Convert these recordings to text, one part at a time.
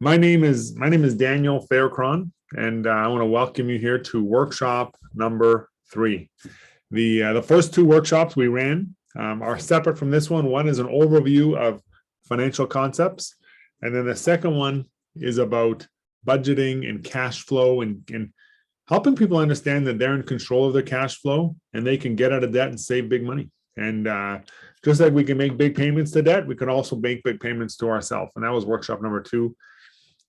My name is Daniel Fehr-Krahn, and I want to welcome you here to workshop number 3. The first 2 workshops we ran are separate from this one. One is an overview of financial concepts, and then the second one is about budgeting and cash flow and helping people understand that they're in control of their cash flow and they can get out of debt and save big money. And just like we can make big payments to debt, we can also make big payments to ourselves. And that was workshop number 2.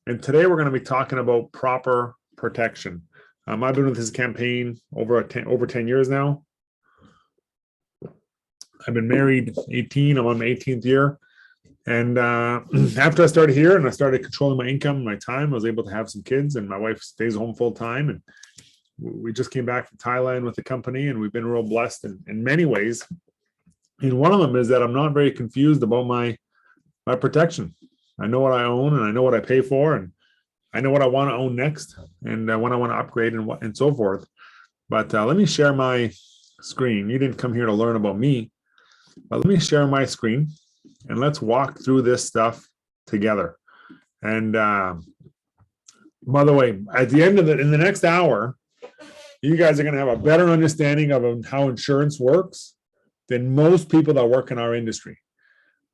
And today we're going to be talking about proper protection. I've been with this campaign over 10 years now. I've been married 18. I'm on my 18th year. And after I started here and I started controlling my income and my time, I was able to have some kids, and my wife stays home full time. And we just came back from Thailand with the company, and we've been real blessed in many ways. And one of them is that I'm not very confused about my protection. I know what I own, and I know what I pay for, and I know what I want to own next, and when I want to upgrade and so forth. But let me share my screen. You didn't come here to learn about me, but let me share my screen, and let's walk through this stuff together. And by the way, at the end of in the next hour, you guys are going to have a better understanding of how insurance works than most people that work in our industry.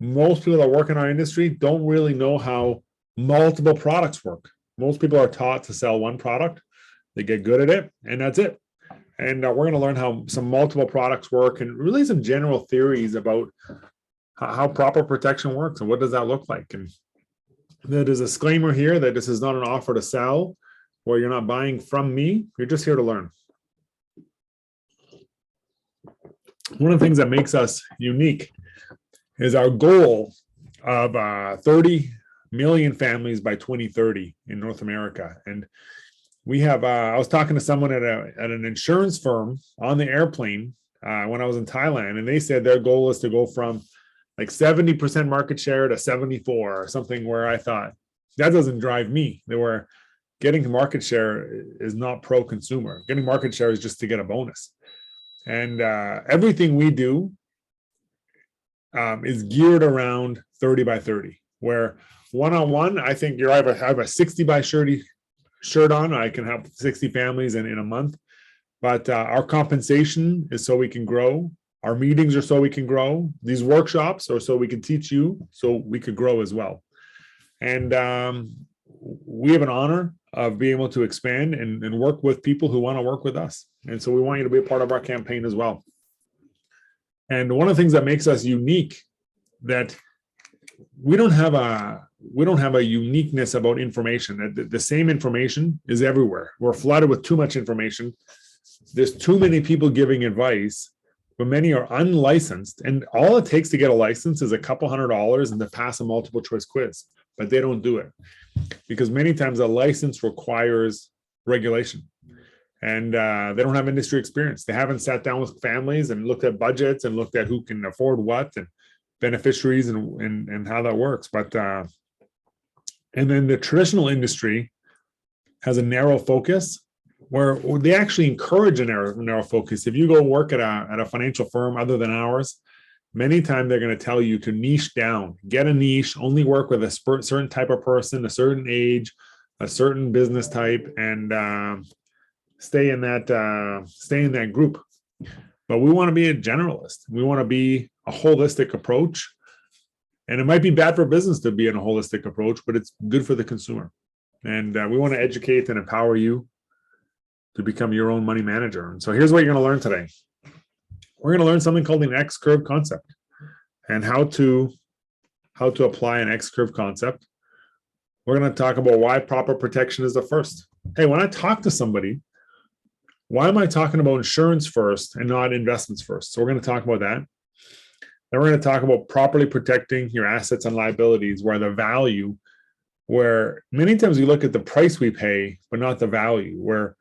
Most people that work in our industry don't really know how multiple products work. Most people are taught to sell one product. They get good at it, and that's it. And we're going to learn how some multiple products work and really some general theories about how proper protection works and what does that look like. And there's a disclaimer here that this is not an offer to sell, or you're not buying from me. You're just here to learn. One of the things that makes us unique is our goal of 30 million families by 2030 in North America. And we have, I was talking to someone at an insurance firm on the airplane when I was in Thailand, and they said their goal is to go from like 70% market share to 74 or something, where I thought, that doesn't drive me. They were getting to market share is not pro-consumer. Getting market share is just to get a bonus. And everything we do is geared around 30 by 30, where one-on-one, I think I have a 60 by 30 shirt on. I can have 60 families in a month, but our compensation is so we can grow. Our meetings are so we can grow. These workshops are so we can teach you, so we could grow as well. And we have an honor of being able to expand and work with people who want to work with us. And so we want you to be a part of our campaign as well. And one of the things that makes us unique, that we don't have a uniqueness about information. That the same information is everywhere. We're flooded with too much information. There's too many people giving advice, but many are unlicensed. And all it takes to get a license is a couple $100 and to pass a multiple choice quiz, but they don't do it because many times a license requires regulation. And they don't have industry experience. They haven't sat down with families and looked at budgets and looked at who can afford what and beneficiaries and how that works. But and then the traditional industry has a narrow focus where they actually encourage a narrow focus. If you go work at a financial firm other than ours, many times they're going to tell you to niche down, get a niche, only work with a certain type of person, a certain age, a certain business type, and stay in that group. But we want to be a generalist. We want to be a holistic approach. And it might be bad for business to be in a holistic approach, but it's good for the consumer. And we want to educate and empower you to become your own money manager. And so here's what you're going to learn today. We're going to learn something called an X-curve concept and how to apply an X-curve concept. We're going to talk about why proper protection is the first. Hey, when I talk to somebody, why am I talking about insurance first and not investments first? So we're going to talk about that. Then we're going to talk about properly protecting your assets and liabilities, where many times we look at the price we pay, but not the value, where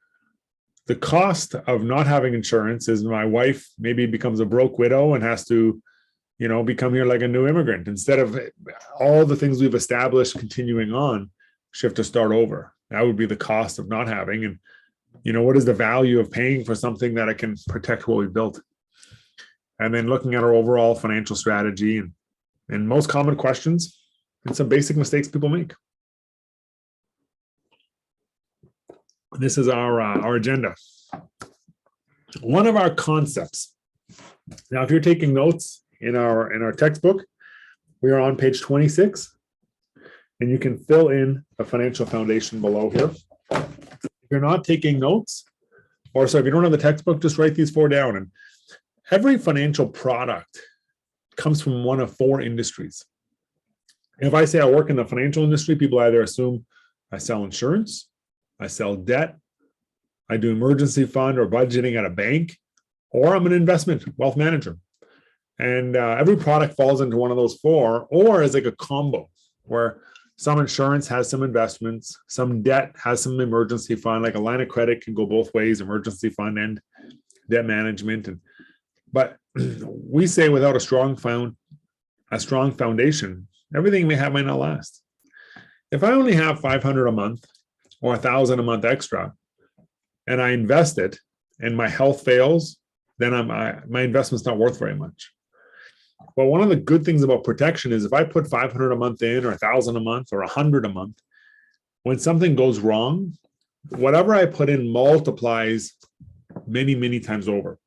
the cost of not having insurance is my wife maybe becomes a broke widow and has to, become here like a new immigrant. Instead of all the things we've established continuing on, she have to start over. That would be the cost of not having. And what is the value of paying for something that I can protect what we built? And then looking at our overall financial strategy and most common questions and some basic mistakes people make. This is our agenda. One of our concepts. Now, if you're taking notes in our textbook, we are on page 26, and you can fill in the financial foundation below here. If you're not taking notes, or so if you don't have the textbook, just write these 4 down. And every financial product comes from one of 4 industries. If I say I work in the financial industry, people either assume I sell insurance, I sell debt, I do emergency fund or budgeting at a bank, or I'm an investment wealth manager. And every product falls into one of those 4, or is like a combo where some insurance has some investments, some debt has some emergency fund, like a line of credit can go both ways, emergency fund and debt management. But we say without a strong foundation, everything we have might not last. If I only have $500 a month or $1,000 a month extra, and I invest it, and my health fails, then my investment's not worth very much. But one of the good things about protection is if I put $500 a month in, or $1,000 a month, or $100 a month, when something goes wrong, whatever I put in multiplies many, many times over.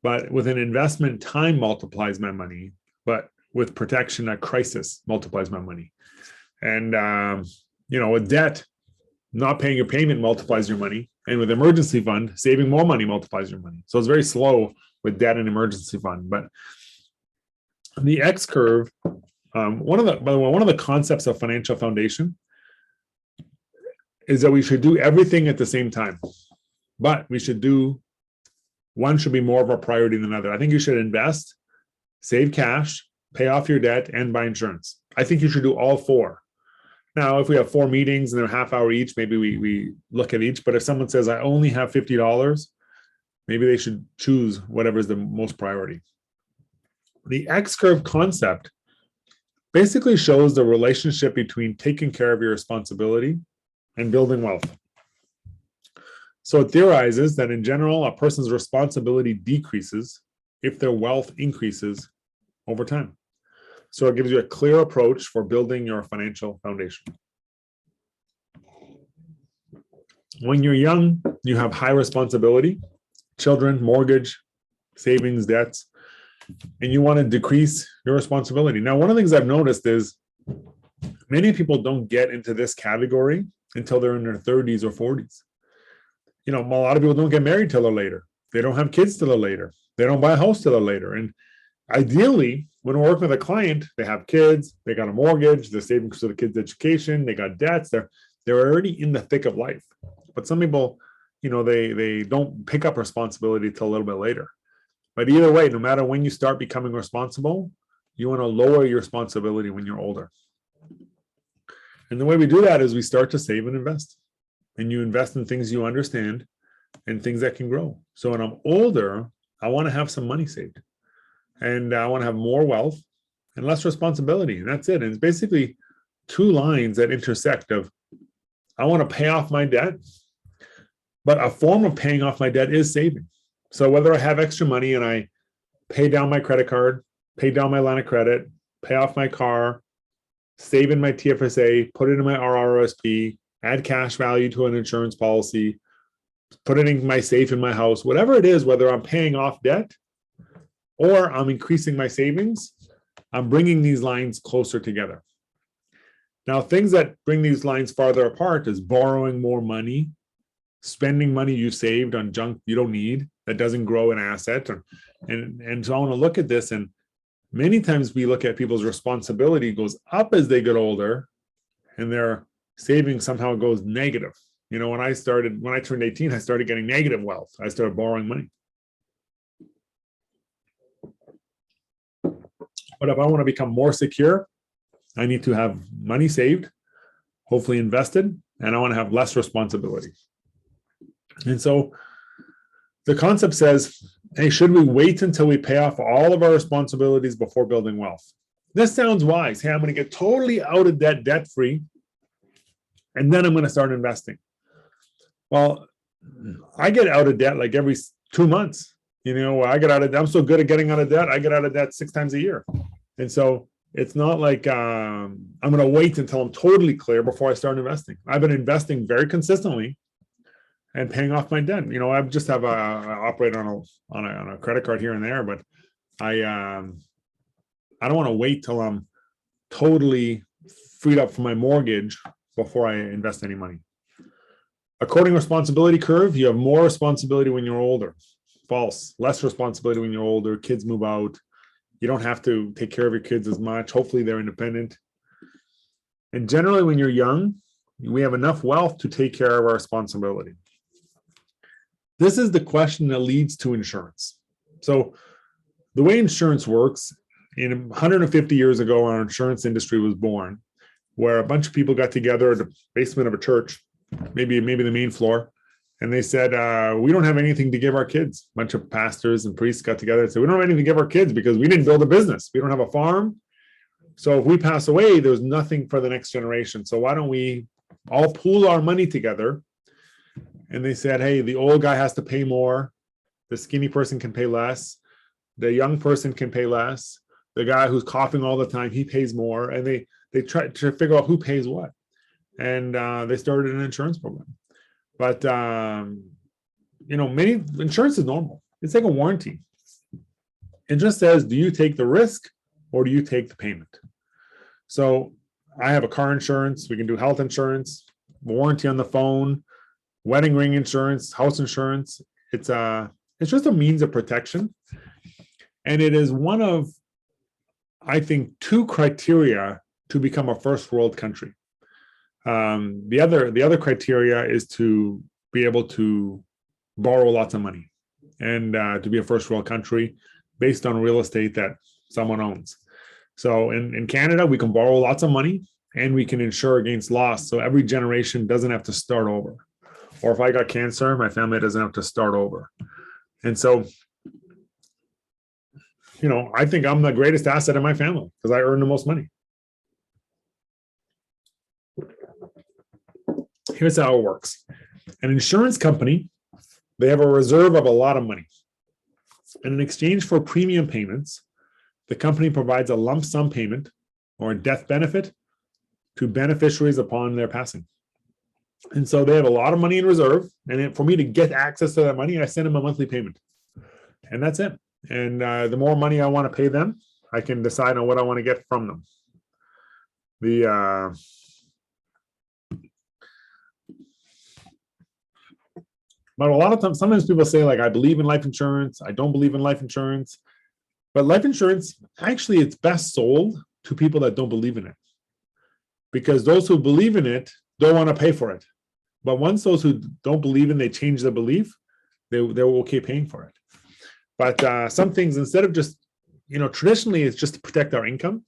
But with an investment, time multiplies my money. But with protection, a crisis multiplies my money. And, with debt, not paying your payment multiplies your money. And with emergency fund, saving more money multiplies your money. So it's very slow with debt and emergency fund. But the X curve, one of the concepts of financial foundation is that we should do everything at the same time. But one should be more of a priority than another. I think you should invest, save cash, pay off your debt, and buy insurance. I think you should do all 4. Now, if we have 4 meetings and they're half hour each, maybe we look at each. But if someone says, I only have $50, maybe they should choose whatever is the most priority. The X curve concept basically shows the relationship between taking care of your responsibility and building wealth. So it theorizes that in general, a person's responsibility decreases if their wealth increases over time. So it gives you a clear approach for building your financial foundation. When you're young, you have high responsibility, children, mortgage, savings, debts, and you want to decrease your responsibility. Now, one of the things I've noticed is many people don't get into this category until they're in their 30s or 40s. A lot of people don't get married till they're later. They don't have kids till they're later. They don't buy a house till they're later. And ideally, when we're working with a client, they have kids, they got a mortgage, they're saving for the kids' education, they got debts, they're already in the thick of life. But some people, they don't pick up responsibility till a little bit later. But either way, no matter when you start becoming responsible, you want to lower your responsibility when you're older. And the way we do that is we start to save and invest. And you invest in things you understand and things that can grow. So when I'm older, I want to have some money saved. And I want to have more wealth and less responsibility. And that's it. And it's basically 2 lines that intersect of, I want to pay off my debt, but a form of paying off my debt is saving. So whether I have extra money and I pay down my credit card, pay down my line of credit, pay off my car, save in my TFSA, put it in my RRSP, add cash value to an insurance policy, put it in my safe in my house, whatever it is, whether I'm paying off debt or I'm increasing my savings, I'm bringing these lines closer together. Now, things that bring these lines farther apart is borrowing more money, spending money you saved on junk you don't need that doesn't grow an asset. And so I want to look at this, and many times we look at people's responsibility goes up as they get older and their savings somehow goes negative. When I turned 18, I started getting negative wealth. I started borrowing money. But if I want to become more secure, I need to have money saved, hopefully invested, and I want to have less responsibility. And so the concept says, hey, should we wait until we pay off all of our responsibilities before building wealth? This sounds wise. Hey, I'm going to get totally out of debt, debt-free, and then I'm going to start investing. Well, I get out of debt like every 2 months. I'm so good at getting out of debt. I get out of debt 6 times a year. And so it's not like I'm going to wait until I'm totally clear before I start investing. I've been investing very consistently and paying off my debt. I just have I operate on a credit card here and there, but I don't want to wait till I'm totally freed up from my mortgage before I invest any money. According responsibility curve, you have more responsibility when you're older. False. Less responsibility when you're older. Kids move out. You don't have to take care of your kids as much. Hopefully they're independent. And generally when you're young, we have enough wealth to take care of our responsibility. This is the question that leads to insurance. So the way insurance works, in 150 years ago, our insurance industry was born, where a bunch of people got together at the basement of a church, maybe the main floor, and they said, we don't have anything to give our kids. A bunch of pastors and priests got together and said, we don't have anything to give our kids because we didn't build a business. We don't have a farm. So if we pass away, there's nothing for the next generation. So why don't we all pool our money together? And they said, hey, the old guy has to pay more. The skinny person can pay less. The young person can pay less. The guy who's coughing all the time, he pays more. And they try to figure out who pays what. And they started an insurance program. But, many insurance is normal. It's like a warranty. It just says, do you take the risk or do you take the payment? So I have a car insurance. We can do health insurance, warranty on the phone, wedding ring insurance, house insurance. It's just a means of protection. And it is one of, I think, two criteria to become a first world country. The other criteria is to be able to borrow lots of money and to be a first world country based on real estate that someone owns. So in Canada, we can borrow lots of money and we can insure against loss. So every generation doesn't have to start over. Or if I got cancer, my family doesn't have to start over. And so, I think I'm the greatest asset in my family because I earn the most money. Here's how it works. An insurance company, they have a reserve of a lot of money. And in exchange for premium payments, the company provides a lump sum payment or a death benefit to beneficiaries upon their passing. And so they have a lot of money in reserve. And for me to get access to that money, I send them a monthly payment. And that's it. And the more money I want to pay them, I can decide on what I want to get from them. But a lot of times, sometimes people say, like, I believe in life insurance. I don't believe in life insurance. But life insurance, actually, it's best sold to people that don't believe in it. Because those who believe in it don't want to pay for it. But once those who don't believe in, they change their belief, they're okay paying for it. But some things, instead of just, traditionally it's just to protect our income.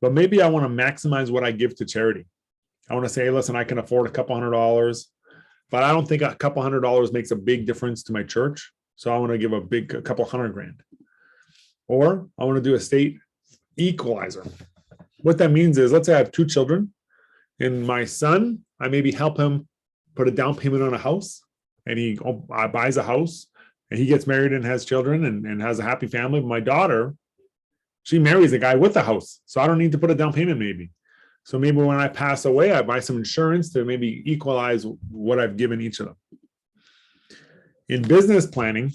But maybe I want to maximize what I give to charity. I want to say, hey, listen, I can afford a couple $100, but I don't think a couple $100 makes a big difference to my church. So I want to give a couple $100,000. Or I want to do a state equalizer. What that means is, let's say I have 2 children, and my son, I maybe help him put a down payment on a house, and he buys a house, and he gets married and has children and has a happy family. But my daughter, she marries a guy with a house, so I don't need to put a down payment maybe. So maybe when I pass away, I buy some insurance to maybe equalize what I've given each of them. In business planning,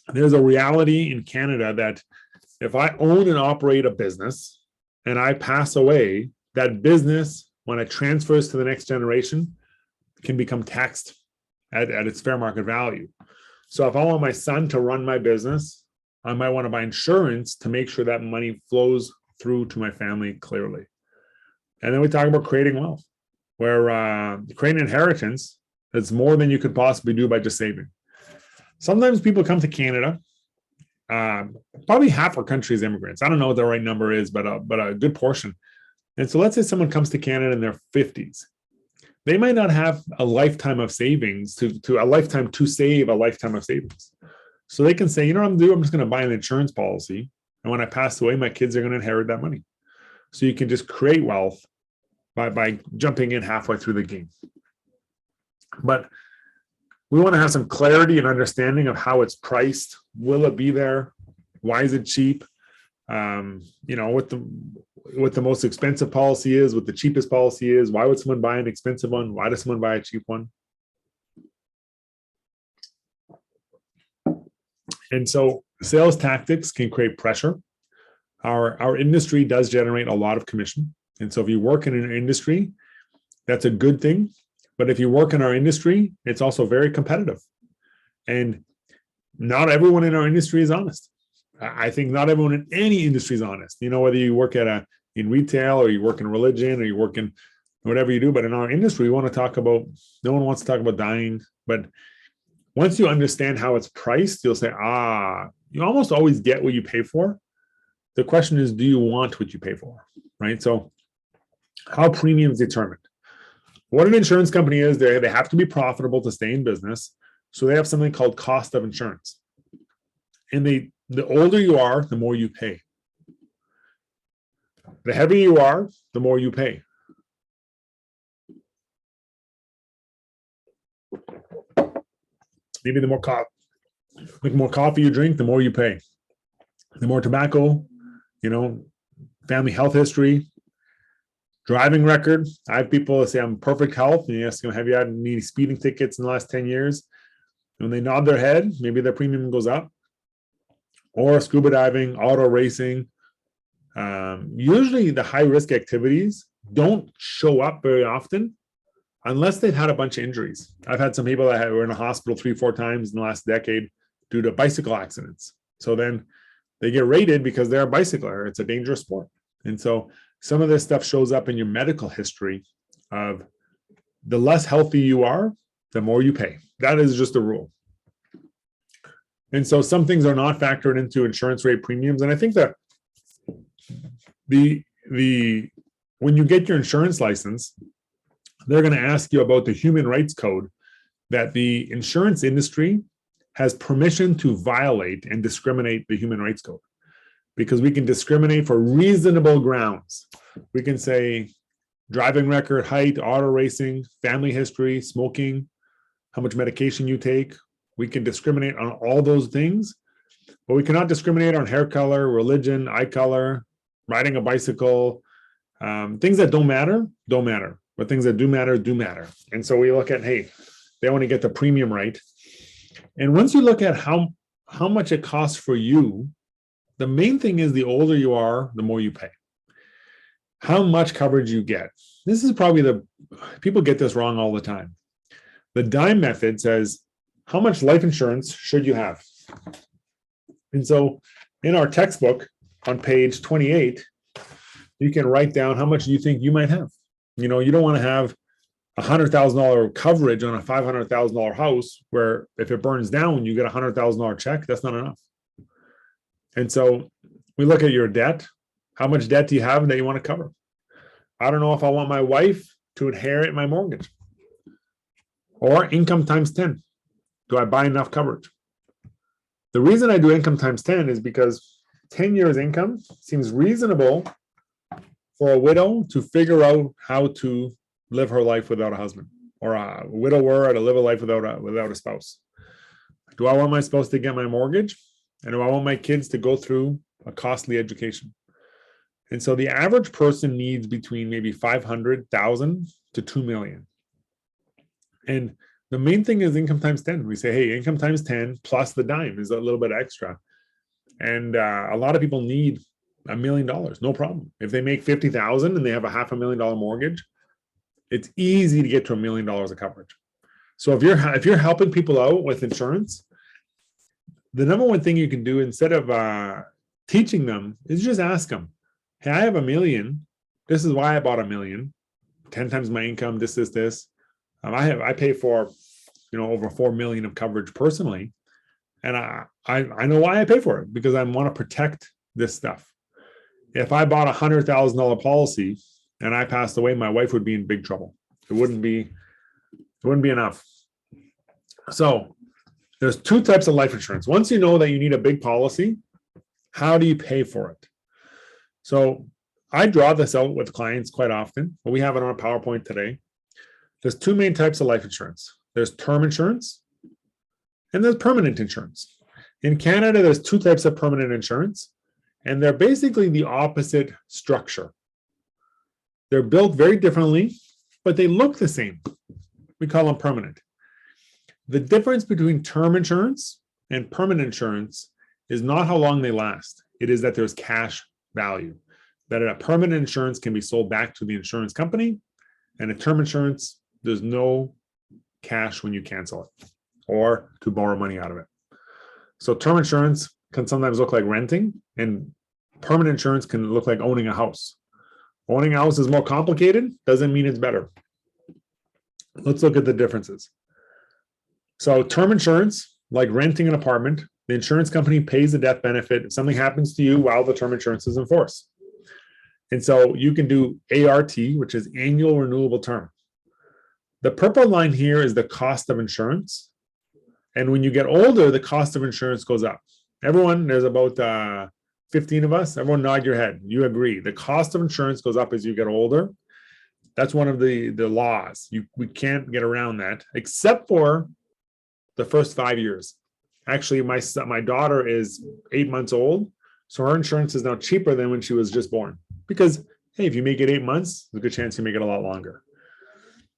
there's a reality in Canada that if I own and operate a business and I pass away, that business, when it transfers to the next generation, can become taxed at its fair market value. So if I want my son to run my business, I might want to buy insurance to make sure that money flows through to my family clearly. And then we talk about creating wealth, where creating inheritance is more than you could possibly do by just saving. Sometimes people come to Canada, probably half our country is immigrants. I don't know what the right number is, but a good portion. And so let's say someone comes to Canada in their 50s. They might not have a lifetime of savings to a lifetime to save a lifetime of savings. So they can say, you know what I'm doing? I'm just going to buy an insurance policy. And when I pass away, my kids are going to inherit that money. So you can just create wealth by jumping in halfway through the game. But we want to have some clarity and understanding of how it's priced. Will it be there? Why is it cheap? What the most expensive policy is, what the cheapest policy is. Why would someone buy an expensive one? Why does someone buy a cheap one? And so sales tactics can create pressure. Our industry does generate a lot of commission. And so if you work in an industry, that's a good thing. But if you work in our industry, it's also very competitive. And not everyone in our industry is honest. I think not everyone in any industry is honest. You know, whether you work in retail or you work in religion or you work in whatever you do, but in our industry, we want to talk about, no one wants to talk about dying. But once you understand how it's priced, you'll say, you almost always get what you pay for. The question is, do you want what you pay for, right? So how premiums determined? What an insurance company is, they have to be profitable to stay in business. So they have something called cost of insurance. And the older you are, the more you pay. The heavier you are, the more you pay. Maybe the more coffee you drink, the more you pay. The more tobacco, family health history, driving record. I have people that say I'm perfect health, and you ask them, have you had any speeding tickets in the last 10 years? When they nod their head, maybe their premium goes up. Or scuba diving, auto racing. Usually the high risk activities don't show up very often unless they've had a bunch of injuries. I've had some people that were in a hospital 3-4 times in the last decade due to bicycle accidents. So then they get rated because they're a bicycler. It's a dangerous sport. And so some of this stuff shows up in your medical history of the less healthy you are, the more you pay. That is just a rule. And so some things are not factored into insurance rate premiums. And I think that when you get your insurance license, they're going to ask you about the human rights code that the insurance industry has permission to violate and discriminate the human rights code, because we can discriminate for reasonable grounds. We can say driving record, height, auto racing, family history, smoking, how much medication you take. We can discriminate on all those things, but we cannot discriminate on hair color, religion, eye color, riding a bicycle. Things that don't matter, but things that do matter, do matter. And so we look at, hey, they want to get the premium right. And once you look at how much it costs for you, the main thing is the older you are, the more you pay. How much coverage you get. This is probably people get this wrong all the time. The dime method says, how much life insurance should you have? And so in our textbook on page 28, you can write down how much you think you might have. You don't want to have $100,000 coverage on a $500,000 house where if it burns down, you get a $100,000 check. That's not enough. And so we look at your debt. How much debt do you have that you want to cover? I don't know if I want my wife to inherit my mortgage. Or income times 10. Do I buy enough coverage? The reason I do income times 10 is because 10 years income seems reasonable for a widow to figure out how to live her life without a husband, or a widower to live a life without a spouse. Do I want my spouse to get my mortgage? And do I want my kids to go through a costly education? And so the average person needs between maybe 500,000 to 2 million. And the main thing is income times 10. We say, hey, income times 10 plus the dime is a little bit extra. And a lot of people need $1 million, no problem. If they make 50,000 and they have a $500,000 mortgage, it's easy to get to $1 million of coverage. So if you're helping people out with insurance, the number one thing you can do instead of teaching them is just ask them, hey, I have $1 million. This is why I bought $1 million. 10 times my income, this. I pay for, over 4 million of coverage personally. And I know why I pay for it, because I want to protect this stuff. If I bought a $100,000 policy and I passed away, my wife would be in big trouble. It wouldn't be enough. So there's two types of life insurance. Once you know that you need a big policy, how do you pay for it? So I draw this out with clients quite often, but we have it on a PowerPoint today. There's two main types of life insurance. There's term insurance and there's permanent insurance. In Canada, there's two types of permanent insurance, and they're basically the opposite structure. They're built very differently, but they look the same. We call them permanent. The difference between term insurance and permanent insurance is not how long they last. It is that there's cash value, that a permanent insurance can be sold back to the insurance company, and a term insurance, there's no cash when you cancel it or to borrow money out of it. So term insurance can sometimes look like renting, and permanent insurance can look like owning a house. Owning a house is more complicated, doesn't mean it's better. Let's look at the differences. So term insurance, like renting an apartment, the insurance company pays the death benefit if something happens to you while the term insurance is in force. And so you can do ART, which is annual renewable term. The purple line here is the cost of insurance. And when you get older, the cost of insurance goes up. Everyone, there's about 15 of us. Everyone nod your head. You agree. The cost of insurance goes up as you get older. That's one of the laws. We can't get around that, except for the first 5 years. Actually, my daughter is 8 months old, so her insurance is now cheaper than when she was just born. Because, hey, if you make it 8 months, there's a good chance you make it a lot longer.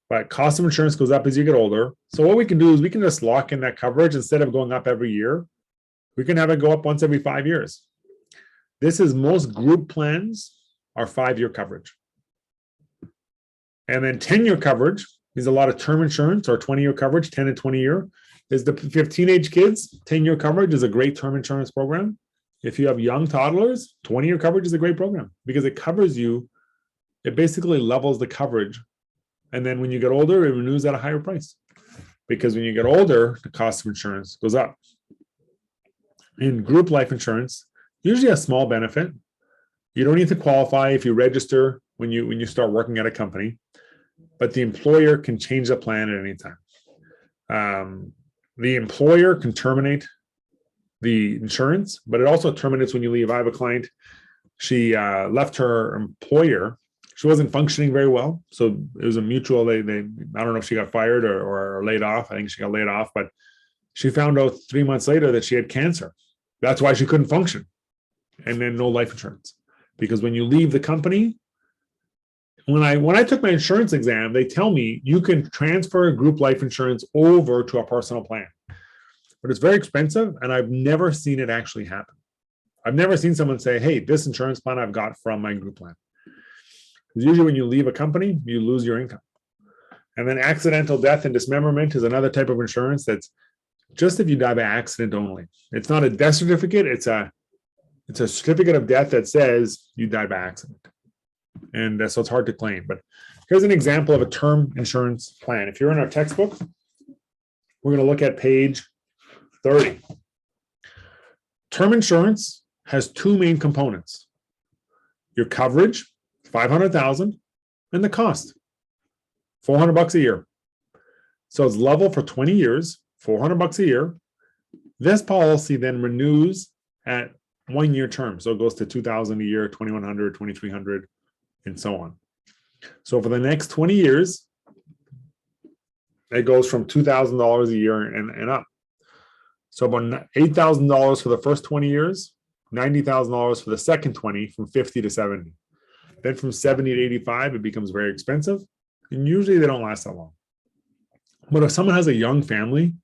But cost of insurance goes up as you get older. So what we can do is we can just lock in that coverage instead of going up every year. We can have it go up once every 5 years. This is most group plans are 5-year coverage. And then 10-year coverage is a lot of term insurance, or 20-year coverage, 10 and 20 year. If you have teenage kids, 10-year coverage is a great term insurance program. If you have young toddlers, 20-year coverage is a great program because it covers you. It basically levels the coverage. And then when you get older, it renews at a higher price. Because when you get older, the cost of insurance goes up. In group life insurance, usually a small benefit. You don't need to qualify if you register when you start working at a company, but the employer can change the plan at any time. The employer can terminate the insurance, but it also terminates when you leave. I have a client, she left her employer. She wasn't functioning very well. So it was a mutual, I don't know if she got fired or laid off. I think she got laid off, but she found out 3 months later that she had cancer. That's why she couldn't function. And then no life insurance. Because when you leave the company, when I took my insurance exam, they tell me you can transfer group life insurance over to a personal plan. But it's very expensive, and I've never seen it actually happen. I've never seen someone say, hey, this insurance plan I've got from my group plan. Because usually when you leave a company, you lose your income. And then accidental death and dismemberment is another type of insurance that's just if you die by accident only. It's not a death certificate, it's a certificate of death that says you died by accident. And so it's hard to claim. But here's an example of a term insurance plan. If you're in our textbook, we're going to look at page 30. Term insurance has two main components: your coverage, $500,000, and the cost, $400 a year. So it's level for 20 years, $400 a year. This policy then renews at 1 year term. So it goes to $2,000 a year, $2,100, $2,300, and so on. So for the next 20 years, it goes from $2,000 a year and up. So about $8,000 for the first 20 years, $90,000 for the second 20, from 50 to 70. Then from 70 to 85, it becomes very expensive. And usually they don't last that long. But if someone has a young family,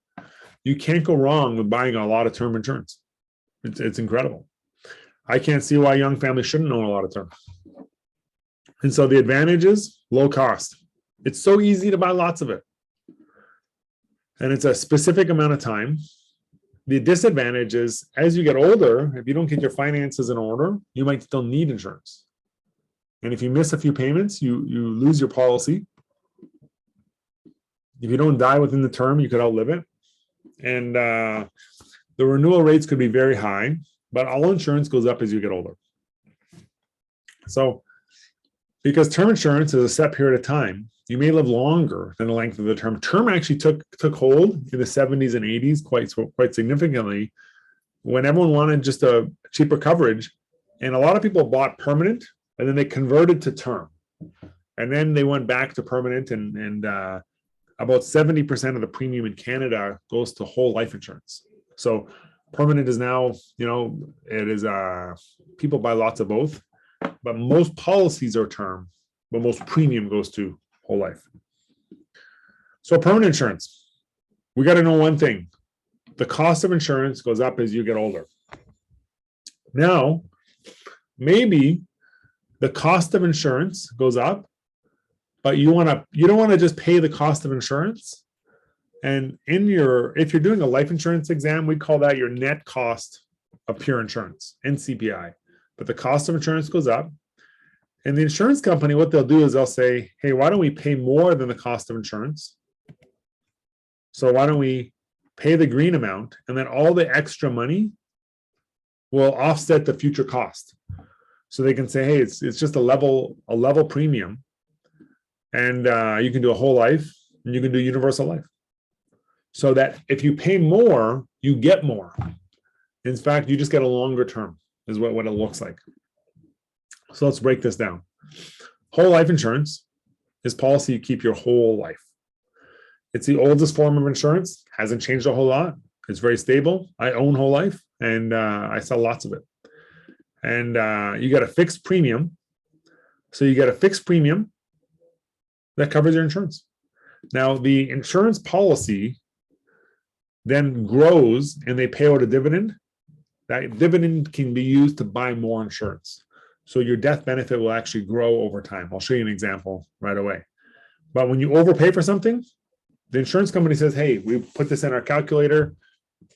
you can't go wrong with buying a lot of term insurance. It's incredible. I can't see why young families shouldn't own a lot of term. And so the advantage is low cost. It's so easy to buy lots of it. And it's a specific amount of time. The disadvantage is as you get older, if you don't get your finances in order, you might still need insurance. And if you miss a few payments, you lose your policy. If you don't die within the term, you could outlive it. And the renewal rates could be very high, but all insurance goes up as you get older. So because term insurance is a set period of time, you may live longer than the length of the term. Term actually took hold in the 70s and 80s quite significantly when everyone wanted just a cheaper coverage. And a lot of people bought permanent and then they converted to term. And then they went back to permanent, and about 70% of the premium in Canada goes to whole life insurance. So permanent is now, it is people buy lots of both, but most policies are term, but most premium goes to whole life. So permanent insurance, we got to know one thing: the cost of insurance goes up as you get older. Now, maybe the cost of insurance goes up, but you don't want to just pay the cost of insurance. And if you're doing a life insurance exam, we call that your net cost of pure insurance, NCPI. But the cost of insurance goes up. And the insurance company, what they'll do is they'll say, hey, why don't we pay more than the cost of insurance? So why don't we pay the green amount, and then all the extra money will offset the future cost. So they can say, hey, it's just a level premium. And you can do a whole life, and you can do universal life. So that if you pay more, you get more. In fact, you just get a longer term, is what it looks like. So let's break this down. Whole life insurance is policy you keep your whole life. It's the oldest form of insurance, hasn't changed a whole lot. It's very stable. I own whole life, and I sell lots of it. And you get a fixed premium. So you get a fixed premium that covers your insurance. Now, the insurance policy then grows and they pay out a dividend. That dividend can be used to buy more insurance. So your death benefit will actually grow over time. I'll show you an example right away. But when you overpay for something, the insurance company says, hey, we put this in our calculator.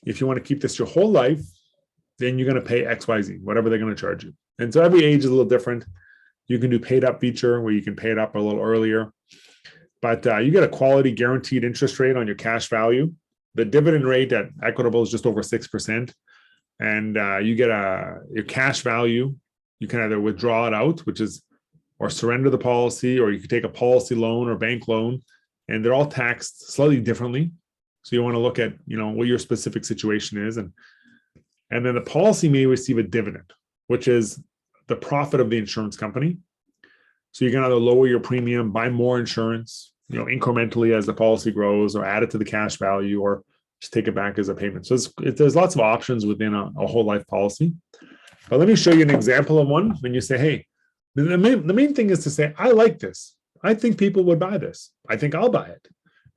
If you want to keep this your whole life, then you're going to pay XYZ, whatever they're going to charge you. And so every age is a little different. You can do paid up feature where you can pay it up a little earlier. But you get a quality guaranteed interest rate on your cash value. The dividend rate at Equitable is just over 6%. And you get your cash value. You can either withdraw it out, or surrender the policy, or you can take a policy loan or bank loan, and they're all taxed slightly differently. So you want to look at, what your specific situation is. And then the policy may receive a dividend, which is the profit of the insurance company. So you can either lower your premium, buy more insurance, incrementally as the policy grows, or add it to the cash value, or just take it back as a payment. So there's lots of options within a whole life policy. But let me show you an example of one. When you say, hey, the main thing is to say, I like this. I think people would buy this. I think I'll buy it.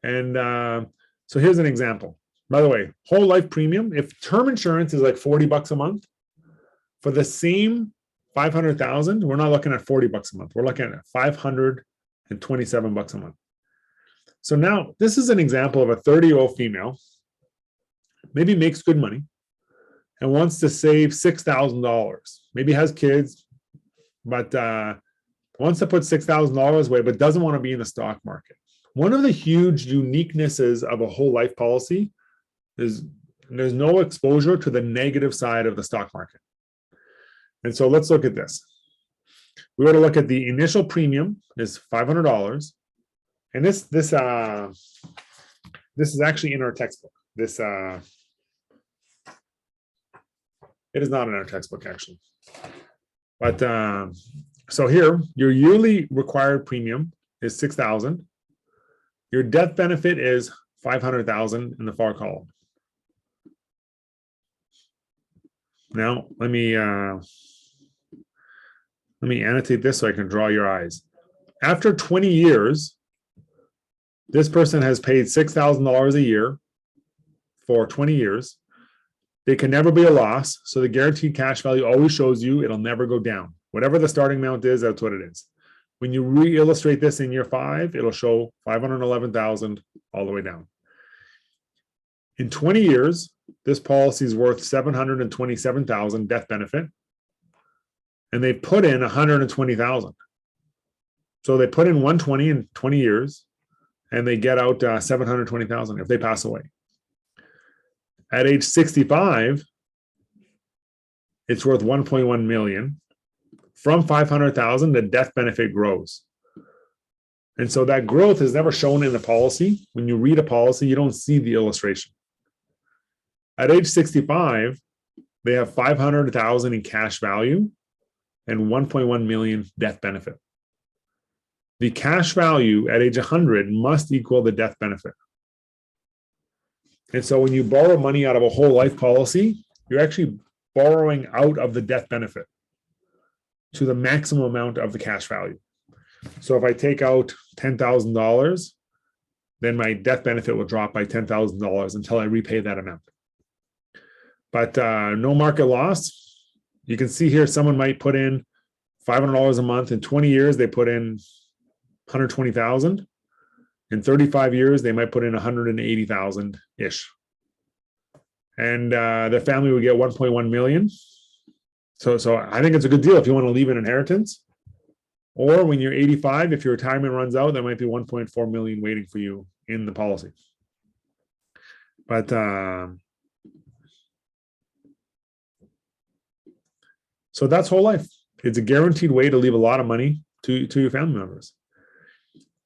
And so here's an example. By the way, whole life premium, if term insurance is like $40 a month, for the same 500,000, we're not looking at $40 a month. We're looking at $527 a month. So now this is an example of a 30-year-old female, maybe makes good money and wants to save $6,000. Maybe has kids, but wants to put $6,000 away, but doesn't want to be in the stock market. One of the huge uniquenesses of a whole life policy is there's no exposure to the negative side of the stock market. And so let's look at this. We were to look at the initial premium is $500. And this is actually in our textbook. It is not in our textbook, actually. But so here, your yearly required premium is $6,000. Your death benefit is $500,000 in the far column. Now, let me annotate this so I can draw your eyes. After 20 years, this person has paid $6,000 a year for 20 years. They can never be a loss. So the guaranteed cash value always shows you it'll never go down. Whatever the starting amount is, that's what it is. When you re-illustrate this in year 5, it'll show $511,000 all the way down. In 20 years, this policy is worth $727,000 death benefit, and they put in $120,000. So they put in $120 in 20 years, and they get out $720,000 if they pass away. At age 65, it's worth $1.1 million. From $500,000, the death benefit grows. And so that growth is never shown in the policy. When you read a policy, you don't see the illustration. At age 65, they have $500,000 in cash value and $1.1 million death benefit. The cash value at age 100 must equal the death benefit. And so when you borrow money out of a whole life policy, you're actually borrowing out of the death benefit to the maximum amount of the cash value. So if I take out $10,000, then my death benefit will drop by $10,000 until I repay that amount. but no market loss. You can see here, someone might put in $500 a month. In 20 years, they put in 120,000. In 35 years, they might put in 180,000 ish. And their family would get 1.1 million. So I think it's a good deal if you want to leave an inheritance. Or when you're 85, if your retirement runs out, there might be 1.4 million waiting for you in the policy. But so that's whole life. It's a guaranteed way to leave a lot of money to your family members.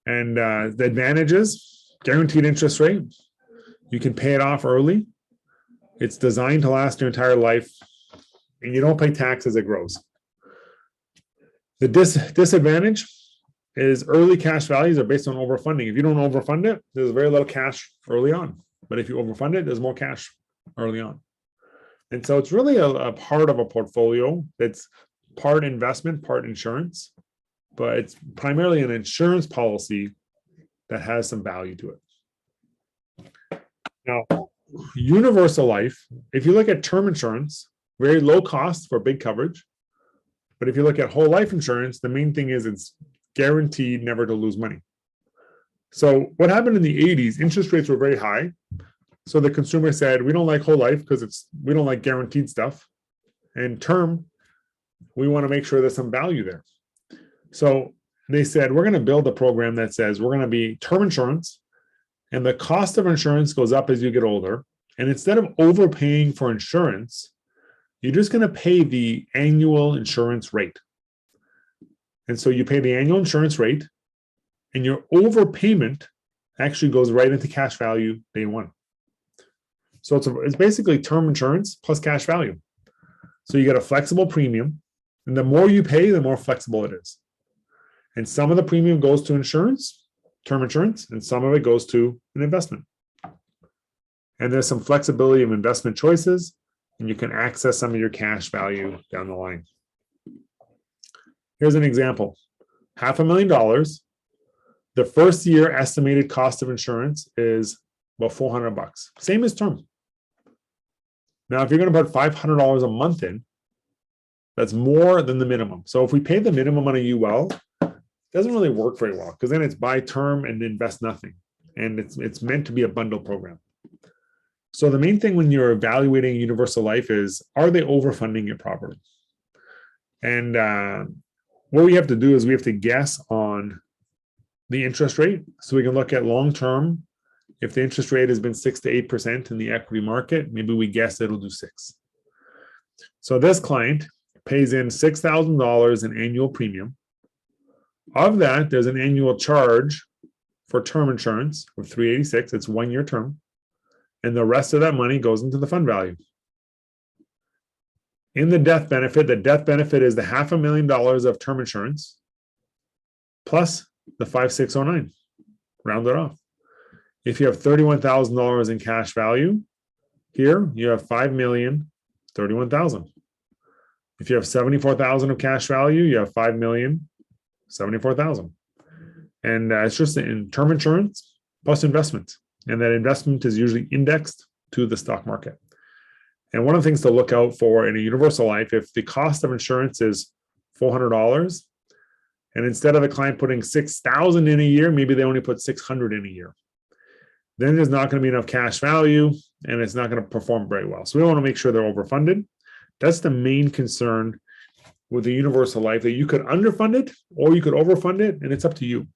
And the advantages: guaranteed interest rate. You can pay it off early. It's designed to last your entire life, and you don't pay tax as it grows. The disadvantage is early cash values are based on overfunding. If you don't overfund it, there's very little cash early on. But if you overfund it, there's more cash early on. And so it's really a part of a portfolio that's part investment, part insurance, but it's primarily an insurance policy that has some value to it. Now, universal life, if you look at term insurance, very low cost for big coverage. But if you look at whole life insurance, the main thing is it's guaranteed never to lose money. So what happened in the 80s, interest rates were very high. So the consumer said, we don't like whole life because we don't like guaranteed stuff. And term, we want to make sure there's some value there. So they said, we're going to build a program that says we're going to be term insurance, and the cost of insurance goes up as you get older. And instead of overpaying for insurance, you're just going to pay the annual insurance rate. And so you pay the annual insurance rate, and your overpayment actually goes right into cash value day one. So it's basically term insurance plus cash value. So you get a flexible premium, and the more you pay, the more flexible it is. And some of the premium goes to insurance, term insurance, and some of it goes to an investment. And there's some flexibility of investment choices, and you can access some of your cash value down the line. Here's an example. $500,000. The first year estimated cost of insurance is about $400, same as term. Now, if you're going to put $500 a month in, that's more than the minimum. So if we pay the minimum on a UL, it doesn't really work very well, because then it's buy term and invest nothing. And it's meant to be a bundle program. So the main thing when you're evaluating universal life is, are they overfunding it properly? And what we have to do is we have to guess on the interest rate. So we can look at long-term. If the interest rate has been 6 to 8% in the equity market, maybe we guess it'll do 6. So this client pays in $6,000 in annual premium. Of that, there's an annual charge for term insurance of $386. It's 1 year term. And the rest of that money goes into the fund value. In the death benefit is the $500,000 of term insurance plus the 5609, round it off. If you have $31,000 in cash value, here you have $5,031,000. If you have $74,000 of cash value, you have $5,074,000. And it's just in term insurance plus investments. And that investment is usually indexed to the stock market. And one of the things to look out for in a universal life, if the cost of insurance is $400, and instead of the client putting $6,000 in a year, maybe they only put $600 in a year, then there's not going to be enough cash value, and it's not going to perform very well. So we want to make sure they're overfunded. That's the main concern with the universal life, that you could underfund it or you could overfund it, and it's up to you.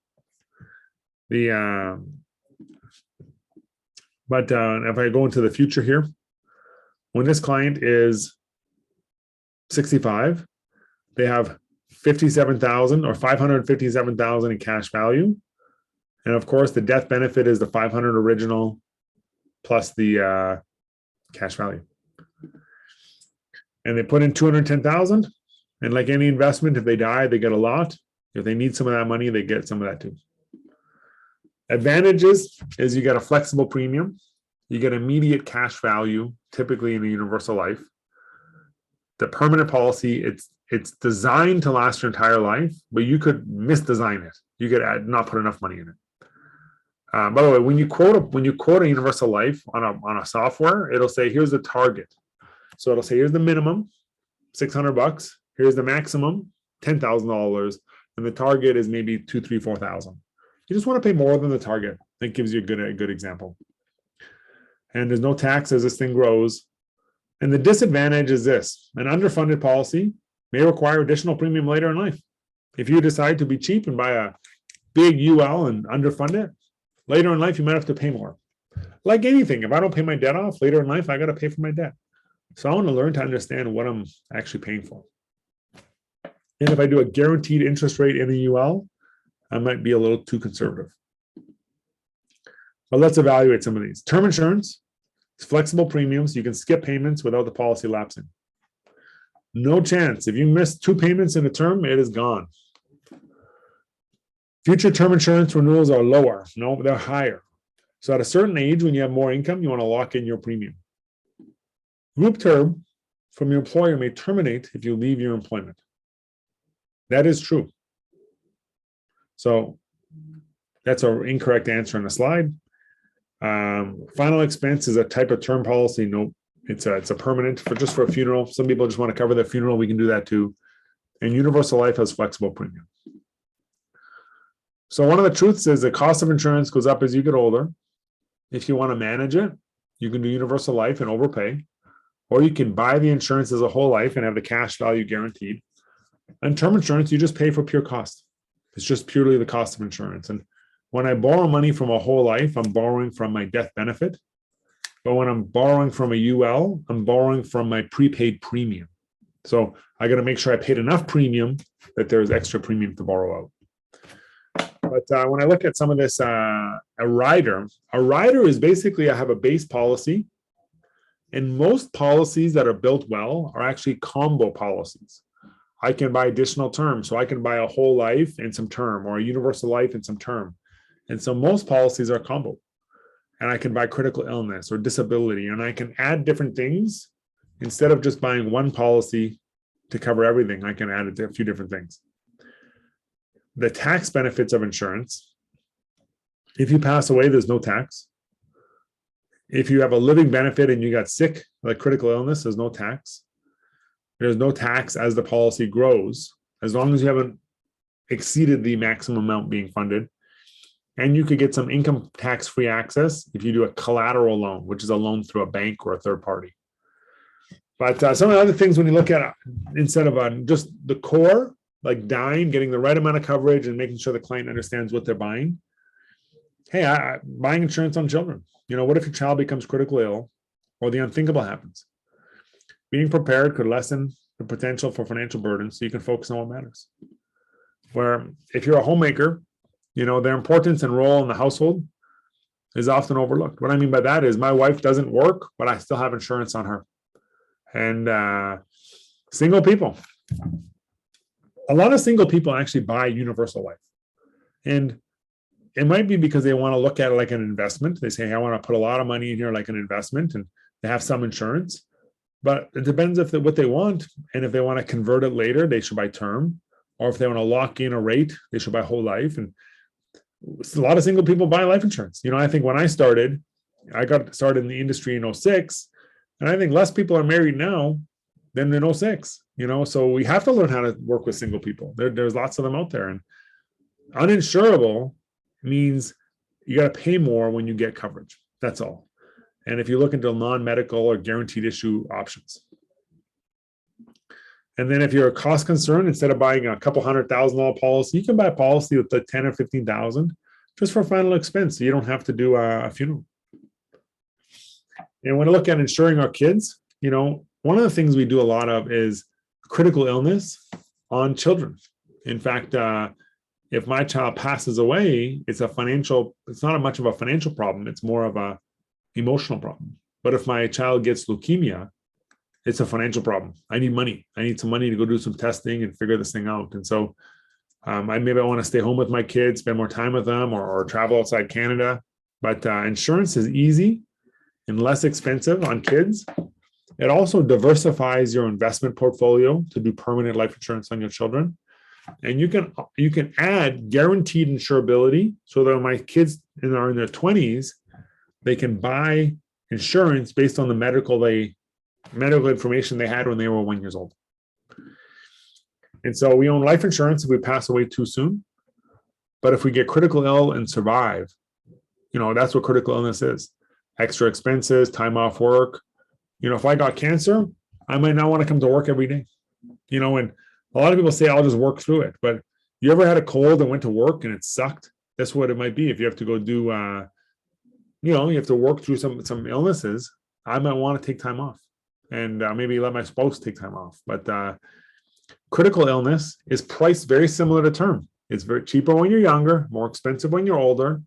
But if I go into the future here, when this client is 65, they have $57,000 or $557,000 in cash value. And of course, the death benefit is the $500 original plus the cash value. And they put in $210,000. And like any investment, if they die, they get a lot. If they need some of that money, they get some of that too. Advantages is you get a flexible premium. You get immediate cash value, typically in a universal life. The permanent policy, it's designed to last your entire life, but you could misdesign it. You could not put enough money in it. By the way, when you quote a universal life on a software, it'll say, here's the target. So it'll say, here's the minimum, $600. Here's the maximum, $10,000. And the target is maybe 2, 3, 4,000. You just want to pay more than the target. That gives you a good example. And there's no tax as this thing grows. And the disadvantage is this: an underfunded policy may require additional premium later in life. If you decide to be cheap and buy a big UL and underfund it, later in life, you might have to pay more. Like anything, if I don't pay my debt off later in life, I got to pay for my debt. So I want to learn to understand what I'm actually paying for. And if I do a guaranteed interest rate in a UL, I might be a little too conservative. But let's evaluate some of these. Term insurance is flexible premiums. You can skip payments without the policy lapsing. No chance. If you miss 2 payments in a term, it is gone. Future term insurance renewals are lower. No, they're higher. So at a certain age, when you have more income, you want to lock in your premium. Group term from your employer may terminate if you leave your employment. That is true. So that's an incorrect answer on the slide. Final expense is a type of term policy. No, it's a permanent just for a funeral. Some people just want to cover their funeral. We can do that too. And universal life has flexible premium. So one of the truths is the cost of insurance goes up as you get older. If you want to manage it, you can do universal life and overpay, or you can buy the insurance as a whole life and have the cash value guaranteed. And term insurance, you just pay for pure cost. It's just purely the cost of insurance. And when I borrow money from a whole life, I'm borrowing from my death benefit. But when I'm borrowing from a UL, I'm borrowing from my prepaid premium. So I got to make sure I paid enough premium that there's extra premium to borrow out. But when I look at some of this, a rider is basically, I have a base policy. And most policies that are built well are actually combo policies. I can buy additional term. So I can buy a whole life and some term, or a universal life and some term. And so most policies are combo. And I can buy critical illness or disability, and I can add different things. Instead of just buying one policy to cover everything, I can add a few different things. The tax benefits of insurance: if you pass away, there's no tax. If you have a living benefit and you got sick, like critical illness, there's no tax. There's no tax as the policy grows, as long as you haven't exceeded the maximum amount being funded. And you could get some income tax-free access if you do a collateral loan, which is a loan through a bank or a third party. But some of the other things when you look at, instead of just the core, like dying, getting the right amount of coverage and making sure the client understands what they're buying. Hey, buying insurance on children. What if your child becomes critically ill or the unthinkable happens? Being prepared could lessen the potential for financial burden so you can focus on what matters. Where if you're a homemaker, their importance and role in the household is often overlooked. What I mean by that is my wife doesn't work, but I still have insurance on her. And single people. A lot of single people actually buy universal life. And it might be because they want to look at it like an investment. They say, hey, I want to put a lot of money in here like an investment, and they have some insurance. But it depends what they want. And if they want to convert it later, they should buy term. Or if they want to lock in a rate, they should buy whole life. And a lot of single people buy life insurance. I think when I got started in the industry in 2006, and I think less people are married now than in 2006. So we have to learn how to work with single people. There's lots of them out there. And uninsurable means you got to pay more when you get coverage. That's all. And if you look into non-medical or guaranteed issue options. And then if you're a cost concern, instead of buying a couple $100,000 policy, you can buy a policy with the 10 or 15,000 just for final expense. So you don't have to do a funeral. And when I look at insuring our kids, one of the things we do a lot of is critical illness on children. In fact, if my child passes away, it's not much of a financial problem. It's more of a emotional problem. But if my child gets leukemia, it's a financial problem. I need money. I need some money to go do some testing and figure this thing out. And so I want to stay home with my kids, spend more time with them, or travel outside Canada. But insurance is easy and less expensive on kids. It also diversifies your investment portfolio to do permanent life insurance on your children. And you can add guaranteed insurability so that when my kids are in their 20s, they can buy insurance based on the medical they medical information they had when they were 1 year old. And so we own life insurance if we pass away too soon. But if we get critical ill and survive, that's what critical illness is. Extra expenses, time off work. If I got cancer, I might not want to come to work every day. And a lot of people say, I'll just work through it. But you ever had a cold and went to work and it sucked? That's what it might be. If you have to go do, you have to work through some illnesses, I might want to take time off and maybe let my spouse take time off. But critical illness is priced very similar to term. It's very cheaper when you're younger, more expensive when you're older.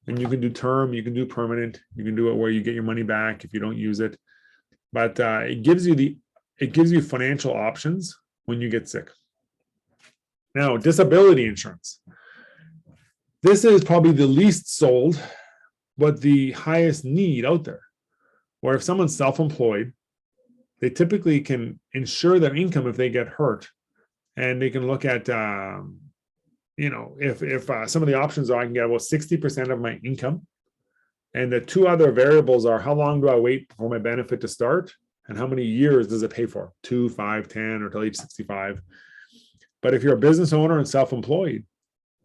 And you can do term, you can do permanent, you can do it where you get your money back if you don't use it. But it gives you financial options when you get sick. Now, disability insurance. This is probably the least sold, but the highest need out there. Where if someone's self-employed, they typically can insure their income if they get hurt. And they can look at, if some of the options are, I can get about 60% of my income. And the two other variables are how long do I wait for my benefit to start and how many years does it pay for? 2, 5, 10, or till age 65. But if you're a business owner and self-employed,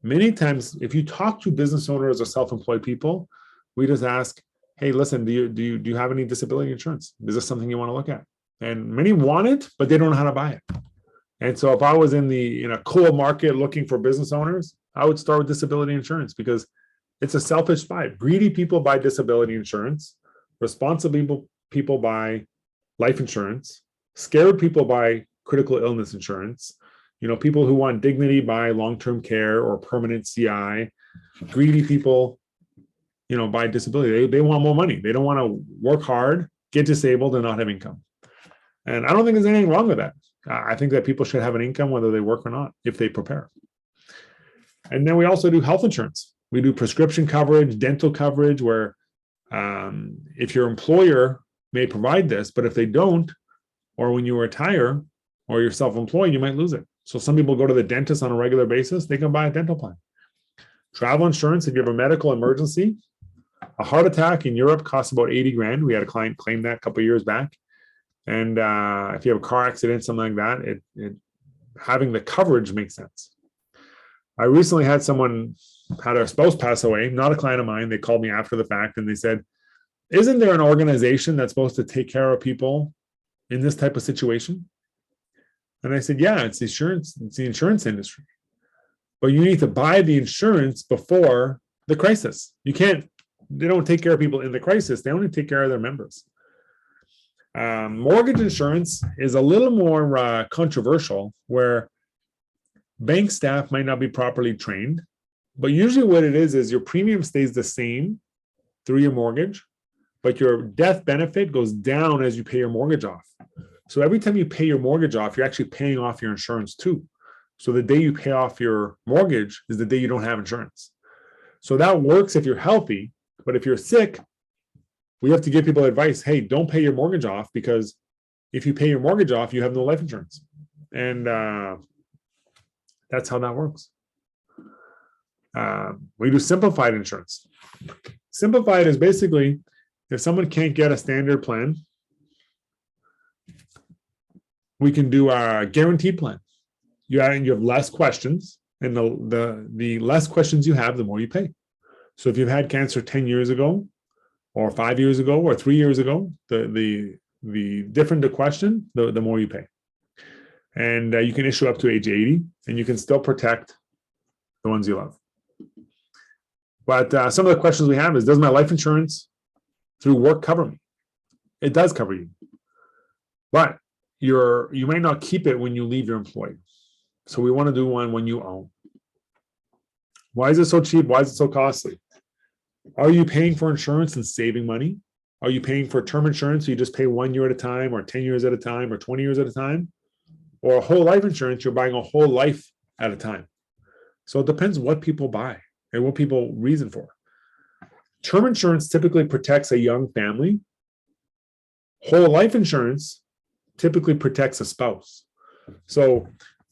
many times if you talk to business owners or self-employed people, we just ask, hey, listen, do you have any disability insurance? Is this something you want to look at? And many want it, but they don't know how to buy it. And so if I was in a coal market looking for business owners, I would start with disability insurance because it's a selfish buy. Greedy people buy disability insurance. Responsible people buy life insurance. Scared people buy critical illness insurance. People who want dignity buy long-term care or permanent CI. Greedy people, buy disability. They want more money. They don't want to work hard, get disabled, and not have income. And I don't think there's anything wrong with that. I think that people should have an income whether they work or not, if they prepare. And then we also do health insurance. We do prescription coverage, dental coverage, where if your employer may provide this, but if they don't, or when you retire or you're self-employed, you might lose it. So some people go to the dentist on a regular basis, they can buy a dental plan. Travel insurance, if you have a medical emergency, a heart attack in Europe costs about 80 grand. We had a client claim that a couple of years back. And if you have a car accident, something like that, having the coverage makes sense. I recently had someone had their spouse pass away, not a client of mine. They called me after the fact and they said, isn't there an organization that's supposed to take care of people in this type of situation? And I said, yeah, it's the insurance industry. But you need to buy the insurance before the crisis. They don't take care of people in the crisis. They only take care of their members. Mortgage insurance is a little more controversial, where bank staff might not be properly trained, but usually what it is your premium stays the same through your mortgage, but your death benefit goes down as you pay your mortgage off. So every time you pay your mortgage off, you're actually paying off your insurance too. So the day you pay off your mortgage is the day you don't have insurance. So that works if you're healthy, but if you're sick, we have to give people advice. Hey, don't pay your mortgage off, because if you pay your mortgage off, you have no life insurance. And that's how that works. We do simplified insurance. Simplified is basically if someone can't get a standard plan, we can do a guaranteed plan. You have less questions, and the less questions you have, the more you pay. So if you've had cancer 10 years ago, or 5 years ago, or 3 years ago, the different the question, the more you pay. And you can issue up to age 80, and you can still protect the ones you love. But some of the questions we have is, does my life insurance through work cover me? It does cover you, but you might not keep it when you leave your employer. So we want to do one when you own. Why is it so cheap? Why is it so costly? Are you paying for insurance and saving money? Are you paying for term insurance so you just pay 1 year at a time, or 10 years at a time, or 20 years at a time? Or a whole life insurance, you're buying a whole life at a time. So it depends what people buy and what people reason for. Term insurance typically protects a young family. Whole life insurance typically protects a spouse. So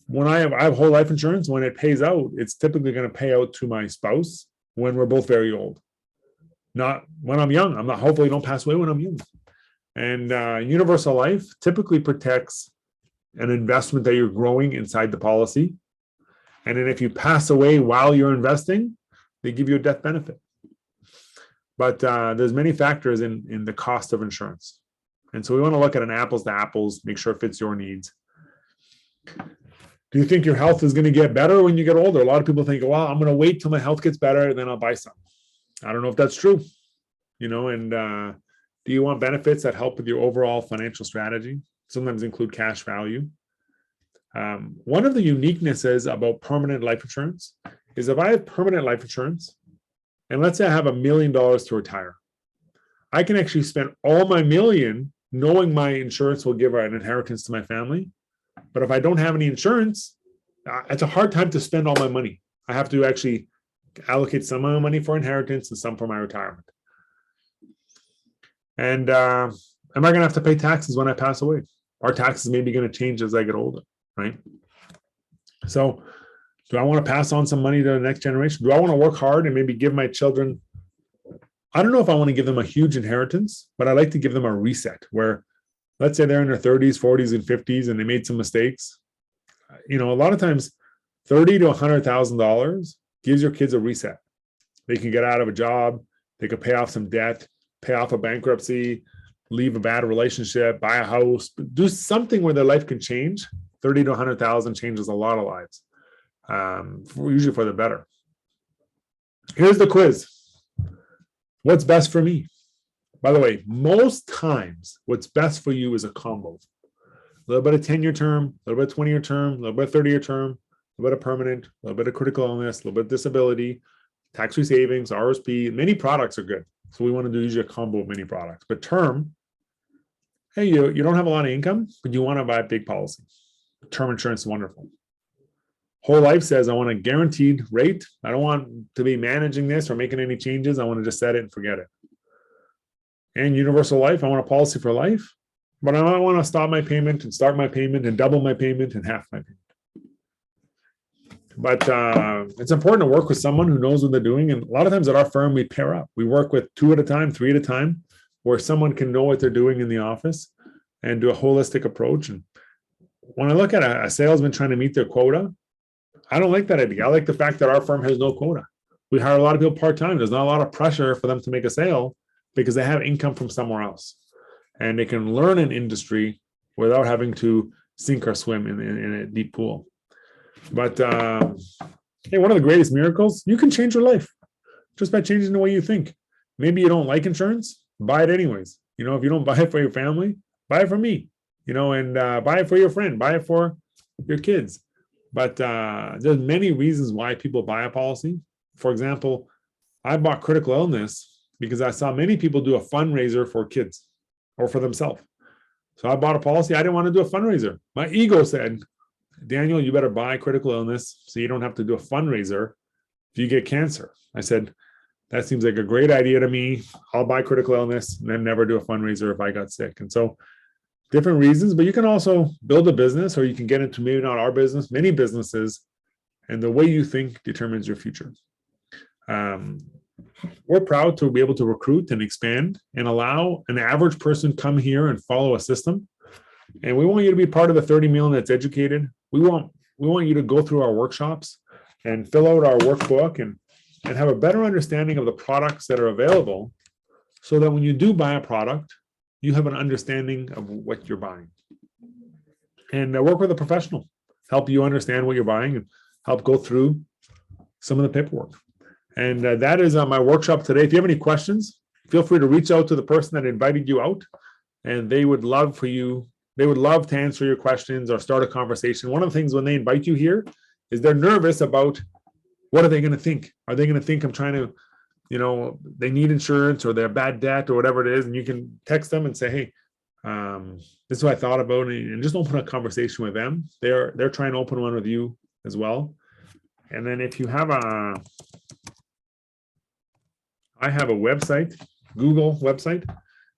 when I have whole life insurance, when it pays out, it's typically going to pay out to my spouse when we're both very old. Not when I'm young. I'm not, hopefully don't pass away when I'm young. And universal life typically protects an investment that you're growing inside the policy. And then if you pass away while you're investing, they give you a death benefit. But there's many factors in the cost of insurance. And so we want to look at an apples to apples, make sure it fits your needs. Do you think your health is going to get better when you get older? A lot of people think, well, I'm going to wait till my health gets better, and then I'll buy some. I don't know if that's true. And do you want benefits that help with your overall financial strategy? Sometimes include cash value. One of the uniquenesses about permanent life insurance is if I have permanent life insurance, and let's say I have $1 million to retire, I can actually spend all my million knowing my insurance will give an inheritance to my family. But if I don't have any insurance, it's a hard time to spend all my money. I have to actually allocate some of my money for inheritance and some for my retirement. And am I going to have to pay taxes when I pass away? Our taxes may be going to change as I get older, right? So do I want to pass on some money to the next generation? Do I want to work hard and maybe give my children, I don't know if I want to give them a huge inheritance, but I like to give them a reset where, let's say they're in their 30s, 40s, and 50s, and they made some mistakes. A lot of times $30,000 to $100,000 gives your kids a reset. They can get out of a job, they can pay off some debt, pay off a bankruptcy, leave a bad relationship, buy a house, do something where their life can change. 30 to 100,000 changes a lot of lives, usually for the better. Here's the quiz. What's best for me? By the way, most times what's best for you is a combo. A little bit of 10-year term, a little bit of 20-year term, a little bit of 30-year term, a little bit of permanent, a little bit of critical illness, a little bit of disability, tax-free savings, RSP. Many products are good. So we want to do usually a combo of many products. But term, hey, you don't have a lot of income, but you want to buy a big policy. Term insurance is wonderful. Whole life says I want a guaranteed rate. I don't want to be managing this or making any changes. I want to just set it and forget it. And universal life, I want a policy for life, but I don't want to stop my payment and start my payment and double my payment and half my payment. But it's important to work with someone who knows what they're doing. And a lot of times at our firm, we pair up. We work with 2 at a time, 3 at a time, where someone can know what they're doing in the office and do a holistic approach. And when I look at a salesman trying to meet their quota, I don't like that idea. I like the fact that our firm has no quota. We hire a lot of people part-time. There's not a lot of pressure for them to make a sale because they have income from somewhere else. And they can learn an industry without having to sink or swim in a deep pool. But hey, one of the greatest miracles, you can change your life just by changing the way you think. Maybe you don't like insurance, buy it anyways. If you don't buy it for your family, buy it for me, and buy it for your friend, buy it for your kids. But there's many reasons why people buy a policy. For example, I bought critical illness because I saw many people do a fundraiser for kids or for themselves. So I bought a policy. I didn't want to do a fundraiser. My ego said, Daniel, you better buy critical illness so you don't have to do a fundraiser if you get cancer. I said, that seems like a great idea to me. I'll buy critical illness and then never do a fundraiser if I got sick. And so different reasons, but you can also build a business, or you can get into, maybe not our business, many businesses, and the way you think determines your future. We're proud to be able to recruit and expand and allow an average person come here and follow a system. And we want you to be part of the 30 million that's educated. We want you to go through our workshops and fill out our workbook and have a better understanding of the products that are available, so that when you do buy a product, you have an understanding of what you're buying. And work with a professional, help you understand what you're buying and help go through some of the paperwork. And that is my workshop today. If you have any questions, feel free to reach out to the person that invited you out, and they would love to answer your questions or start a conversation. One of the things when they invite you here is they're nervous about, what are they going to think? Are they going to think I'm trying to, they need insurance or they're bad debt or whatever it is? And you can text them and say, hey, this is what I thought about, and just open a conversation with them. They're trying to open one with you as well. And then if you have I have a website, Google website.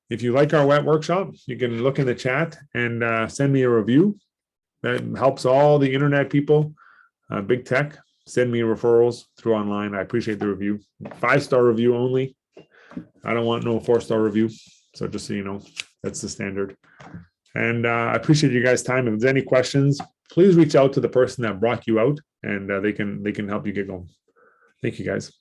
If you like our web workshop, you can look in the chat and send me a review. That helps all the internet people, big tech, send me referrals through online. I appreciate the review. 5-star review only. I don't want no 4-star review. So just so you know. That's the standard. And I appreciate you guys' time. If there's any questions, please reach out to the person that brought you out, and they can help you get going. Thank you, guys.